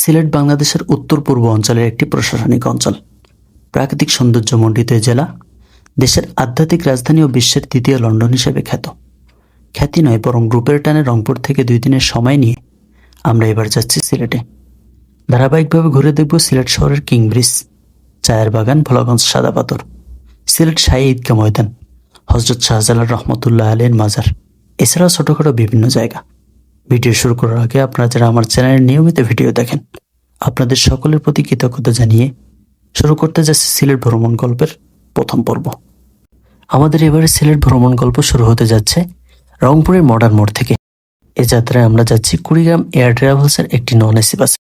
সিলেট বাংলাদেশের উত্তর-পূর্ব অঞ্চলের একটি প্রশাসনিক অঞ্চল। প্রাকৃতিক সৌন্দর্যমণ্ডিত এ জেলা দেশের আধ্যাত্মিক রাজধানী ও বিশ্বের দ্বিতীয় লন্ডন হিসেবে খ্যাত। খ্যাতি নয়, বরং গ্রুপের টানে রংপুর থেকে 2 দিনের সময় নিয়ে আমরা এবার যাচ্ছি সিলেটে। ধারাবাহিকভাবে ঘুরে দেখব সিলেট শহরের কিং ব্রিজ, চায়ের বাগান, ভোলাগঞ্জ সাদা পাথর, সিলেট শাহী ঈদগাহ ময়দান, হজরত শাহজালাল রহমতুল্লাহ আলাইহির মাজার, এছাড়াও ছোটখাটো বিভিন্ন জায়গা। ভিডিও শুরু করার আগে আপনারা যারা আমার চ্যানেলে নিয়মিত ভিডিও দেখেন, আপনাদের সকলের প্রতি কৃতজ্ঞতা জানিয়ে শুরু করতে যাচ্ছি সিলেট ভ্রমণ গল্পের প্রথম পর্ব। আমাদের এবারে সিলেট ভ্রমণ গল্প শুরু হতে যাচ্ছে রংপুরের মডার্ন মোড় থেকে। এ যাত্রায় আমরা যাচ্ছি কুড়িগ্রাম এয়ার ট্রাভেলসের একটি নন এসি বাসে,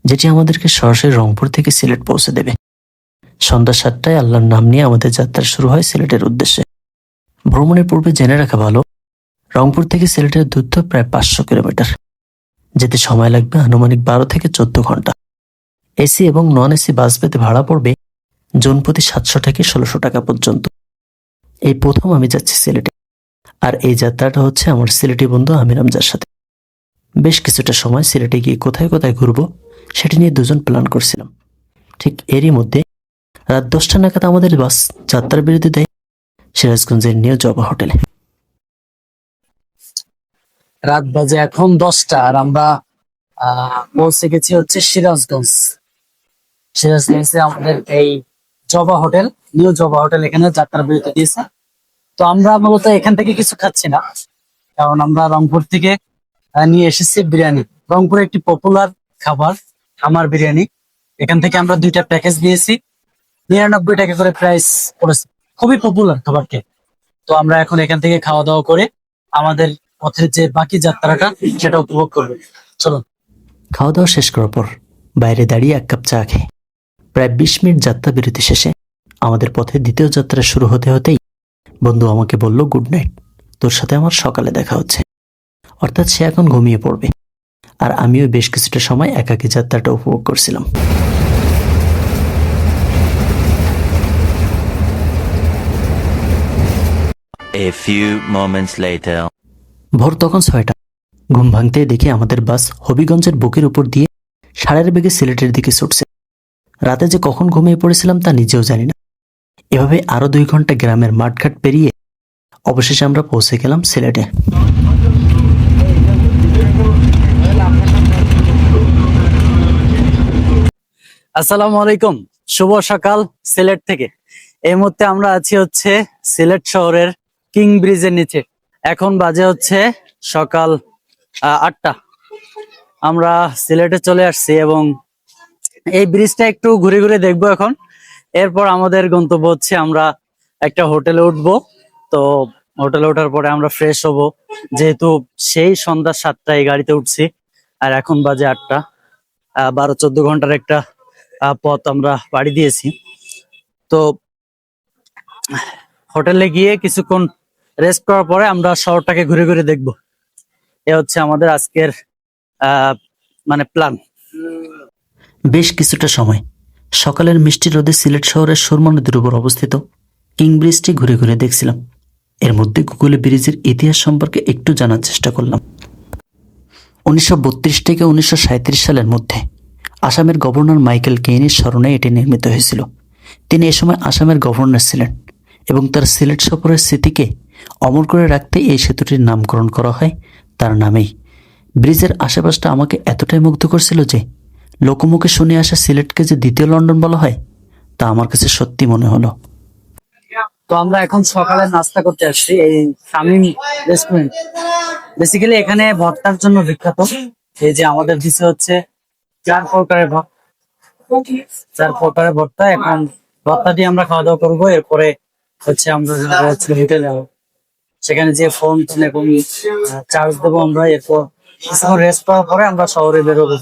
যেটি আমাদেরকে সরাসরি রংপুর থেকে সিলেট পৌঁছে দেবে। সন্ধ্যা 7টায় আল্লাহর নাম নিয়ে আমাদের যাত্রা শুরু হয় সিলেটের উদ্দেশ্যে। ভ্রমণের পূর্বে জেনে রাখা ভালো, রংপুর থেকে সিলেটের দূরত্ব প্রায় 500 কিলোমিটার। যেতে সময় লাগবে আনুমানিক 12 থেকে 14 ঘন্টা। এসি এবং নন এসি বাস পেতে ভাড়া পড়বে জনপ্রতি 700 থেকে 1600 টাকা পর্যন্ত। এই প্রথম আমি যাচ্ছি সিলেটে, আর এই যাত্রাটা হচ্ছে আমার সিলেটি বন্ধু আমির হামজার সাথে। বেশ কিছুটা সময় সিলেটে গিয়ে কোথায় কোথায় ঘুরবো সেটি নিয়ে দুজন প্ল্যান করছিলাম। ঠিক এরই মধ্যে রাত 10টা নাগাদ আমাদের বাস যাত্রার বিরতি দেয় সিরাজগঞ্জের নিউ জবা হোটেলে। রাত বাজে এখন 10টা, আর আমরা পৌঁছে গেছি হচ্ছে সিরাজগঞ্জ। সিরাজগঞ্জে আমাদের এই জবা হোটেল, নিউ জবা হোটেল, এখানে যাত্রা বিরতি দিয়েছে। তো আমরা মূলত এখান থেকে কিছু খাচ্ছি না, কারণ আমরা রংপুর থেকে নিয়ে এসেছি বিরিয়ানি। রংপুরে একটি পপুলার খাবার আমার বিরিয়ানি। এখান থেকে আমরা 2টা প্যাকেজ নিয়েছি, 99 টাকা করে প্রাইস পড়েছে। খুবই পপুলার খাবারকে। তো আমরা এখন এখান থেকে খাওয়া দাওয়া করে আমাদের পথের যে বাকি যাত্রাটা সেটা উপভোগ করবে। চলুন। খাওয়া দাওয়া শেষ করার পর বাইরে দাঁড়িয়ে 1 কাপ চা খেয়ে প্রায় 20 মিনিট যাত্রা বিরতি শেষে আমাদের পথে দ্বিতীয় যাত্রা শুরু হতে হতেই বন্ধু আমাকে বলল, গুড নাইট, তোর সাথে আমার সকালে দেখা হচ্ছে। অর্থাৎ সে এখন ঘুমিয়ে পড়বে, আর আমিও বেশ কিছুটা সময় একাকী যাত্রাটা উপভোগ করছিলাম। A few moments later. ভোর তখন 6টা। ঘুম ভাঙতেই দেখি আমাদের বাস হবিগঞ্জের বুকের উপর দিয়ে ষাঁড়ের বেগে সিলেটের দিকে ছুটছে। রাতে যে কখন ঘুমিয়ে পড়েছিলাম তা নিজেও জানি না। এভাবে আরো 2 ঘন্টা গ্রামের মাঠঘাট পেরিয়ে অবশেষে আমরা পৌঁছে গেলাম সিলেটে। আসসালামু আলাইকুম, শুভ সকাল সিলেট থেকে। এই মুহূর্তে আমরা আছি হচ্ছে সিলেট শহরের কিং ব্রিজের নিচে। এখন বাজে হচ্ছে সকাল 8টা। আমরা সিলেটে চলে আসছি এবং এই ব্রিজটা একটু ঘুরে ঘুরে দেখবো এখন। এরপর আমাদের গন্তব্য হচ্ছে আমরা একটা হোটেলে উঠবো। তো হোটেলে ওঠার পরে আমরা ফ্রেশ হব, যেহেতু সেই সন্ধ্যা 7টায় গাড়িতে উঠছি, আর এখন বাজে 8টা। 12-14 ঘন্টার একটা পথ আমরা পাড়ি দিয়েছি। তো হোটেলে গিয়ে কিছুক্ষণ রেস্ট করার পরে আমরা শহরটাকে ঘুরে ঘুরে দেখবো। এ হচ্ছে আমাদের আজকের মানে প্ল্যান। বেশ কিছুটা সময় সকালের মিষ্টি রোদে সিলেট শহরের সুরমা নদীর উপর অবস্থিত কিং ব্রিজটি ঘুরে ঘুরে দেখছিলাম। এর মধ্যে গুগলে ব্রিজের ইতিহাস সম্পর্কে একটু জানার চেষ্টা করলাম। 1932 থেকে 1937 সালের মধ্যে আসামের গভর্নর মাইকেল কেইনের স্মরণে এটি নির্মিত হয়েছিল। তিনি এ সময় আসামের গভর্নর ছিলেন এবং তার সিলেট সফরের স্মৃতিকে অমর করে রাখতে এই সেতুটির নামকরণ করা হয় তার নামেই। ব্রিজের আশেপাশটা আমাকে এতটাই মুগ্ধ করছিল যে লোকমুখে শুনে আসা সিলেটকে যে দ্বিতীয় লন্ডন বলা হয় তা আমার কাছে সত্যি মনে হলো। তো আমরা এখন সকালে নাস্তা করতে আসছি এই শামীম রেস্টুরেন্ট। বেসিক্যালি এখানে ভর্তার জন্য বিখ্যাত। এই যে আমাদের দিছে হচ্ছে 4 প্রকারের ভর্তা। এখন ভর্তা দিয়ে আমরা খাওয়া দাওয়া করবো। এরপরে হচ্ছে আমরা হোটেলে যাবো, সেখানে যে ফোন এবং চার্জ দেবো আমরা। এরপর কিছুক্ষণ রেস্ট করার পরে আমরা শহরে বেরোবো।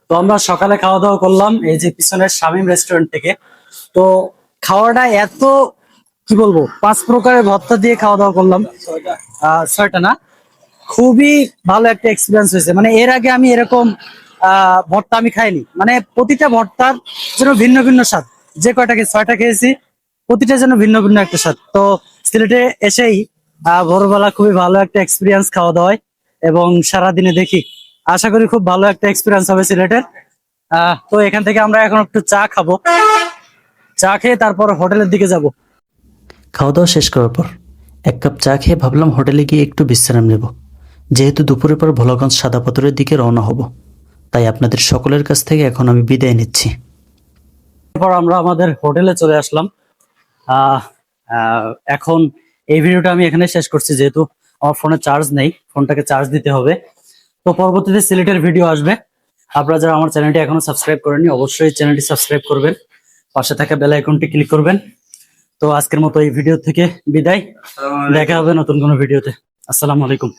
তো আমরা সকালে খাওয়া দাওয়া করলাম এই যে পিছনের শামীম রেস্টুরেন্ট থেকে। তো খাওয়াটা এত কি বলবো, 5 প্রকারের ভর্তা দিয়ে খাওয়া দাওয়া করলাম। 6টা না, খুবই ভালো একটা এক্সপিরিয়েন্স হয়েছে। মানে এর আগে আমি এরকম ভর্তা আমি খাইনি। মানে প্রতিটা ভর্তার যেন ভিন্ন ভিন্ন স্বাদ। যে কয়টাকে 6টা খেয়েছি, প্রতিটা যেন ভিন্ন ভিন্ন একটা স্বাদ। তো সিলেটে এসেই ভোরবেলা খুবই ভালো একটা এক্সপিরিয়েন্স খাওয়া দাওয়ায়। এবং সারাদিনে দেখি আশা করি খুব ভালো একটা এক্সপিরিয়েন্স হবে সিলেটের। তো এখান থেকে আমরা এখন একটু চা খাবো, চা খেয়ে তারপর হোটেলের দিকে যাব। খাওয়া দাওয়া শেষ করার পর 1 কাপ চা খেয়ে ভাবলাম হোটেলে গিয়ে একটু বিশ্রাম নেব, যেহেতু দুপুরের পর ভোলাগঞ্জ সাদা পাথরের দিকে রওনা হব। তাই আপনাদের সকলের কাছ থেকে এখন আমি বিদায় নিচ্ছি। তারপর আমরা আমাদের হোটেলে চলে আসলাম। আহ, আহ, এখন এই ভিডিওটা আমি এখানে শেষ করছি, যেহেতু আমার ফোনে চার্জ নেই, ফোনটাকে চার্জ দিতে হবে। তো পরবর্তীতে সিলেটের ভিডিও আসবে। আপনারা যারা আমার চ্যানেলটি এখনো সাবস্ক্রাইব করেননি, অবশ্যই চ্যানেলটি সাবস্ক্রাইব করবেন, পাশে থাকা বেল আইকনটি ক্লিক করবেন। তো আজকের মতো এই ভিডিও থেকে বিদায়, দেখা হবে নতুন কোনো ভিডিওতে। আসসালামু আলাইকুম।